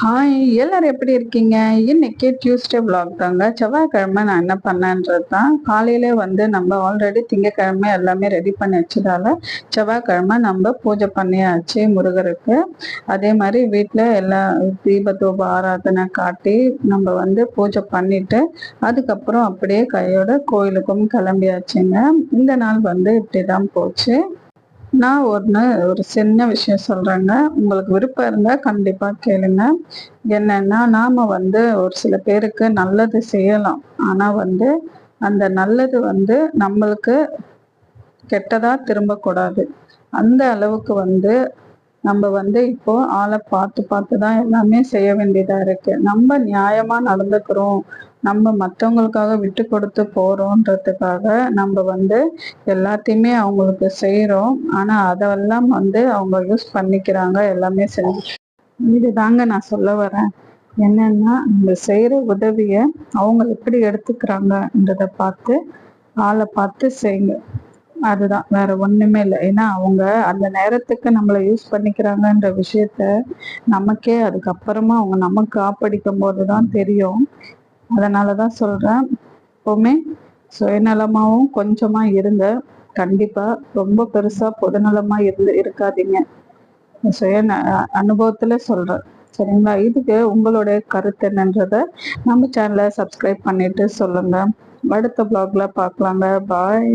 Hi, எல்லாரும் எப்படி இருக்கீங்க? இன்னைக்கு டியூஸ்டே vlog தாங்க. செவ்வாய்க்கிழமை நான் என்ன பண்ணேன்றது தான். காலையிலே நம்ம ஆல்ரெடி திங்கட்கிழமை எல்லாமே ரெடி பண்ணி வச்சதால, செவ்வாய்க்கிழமை நம்ம பூஜை பண்ணியாச்சு முருகருக்கு. அதே மாதிரி வீட்டில் எல்லா தீபத்தூப ஆராதனை காட்டி நம்ம பூஜை பண்ணிட்டு, அதுக்கப்புறம் அப்படியே கையோட கோயிலுக்கும் கிளம்பியாச்சுங்க. இந்த நாள் இப்படி தான் போச்சு. நான் ஒரு சின்ன விஷயம் சொல்றேங்க. உங்களுக்கு விருப்பம் இருந்தா கண்டிப்பா கேளுங்க. என்னன்னா, நாம ஒரு சில பேருக்கு நல்லது செய்யலாம். ஆனா அந்த நல்லது நம்மளுக்கு கெட்டதா திரும்பக்கூடாது. அந்த அளவுக்கு நம்ம இப்போ ஆளை பார்த்து பார்த்து தான் எல்லாமே செய்ய வேண்டியதா இருக்கு. நம்ம நியாயமா நடந்துக்கிறோம், நம்ம மற்றவங்களுக்காக விட்டு கொடுத்து போறோன்றதுக்காக நம்ம எல்லாத்தையுமே அவங்களுக்கு செய்கிறோம். ஆனால் அதெல்லாம் அவங்க யூஸ் பண்ணிக்கிறாங்க எல்லாமே செஞ்சு. இதுதாங்க நான் சொல்ல வரேன். என்னன்னா, நம்ம செய்கிற உதவியை அவங்க எப்படி எடுத்துக்கிறாங்கன்றதை பார்த்து ஆளை பார்த்து செய்யுங்க. அதுதான், வேற ஒண்ணுமே இல்லை. ஏன்னா அவங்க அந்த நேரத்துக்கு நம்மளை யூஸ் பண்ணிக்கிறாங்கன்ற விஷயத்த நமக்கே அதுக்கப்புறமா அவங்க நமக்கு ஆப்படிக்கும் போதுதான் தெரியும். அதனாலதான் சொல்றேன், எப்பவுமே சுயநலமாவும் கொஞ்சமா இருங்க. கண்டிப்பா ரொம்ப பெருசா பொதுநலமா இருக்காதீங்க. சுய அனுபவத்துல சொல்றேன். சரிங்களா? இதுக்கு உங்களுடைய கருத்து என்னன்றத நம்ம சேனலை சப்ஸ்கிரைப் பண்ணிட்டு சொல்லுங்க. அடுத்த vlogல பார்க்கலாங்க. பாய்.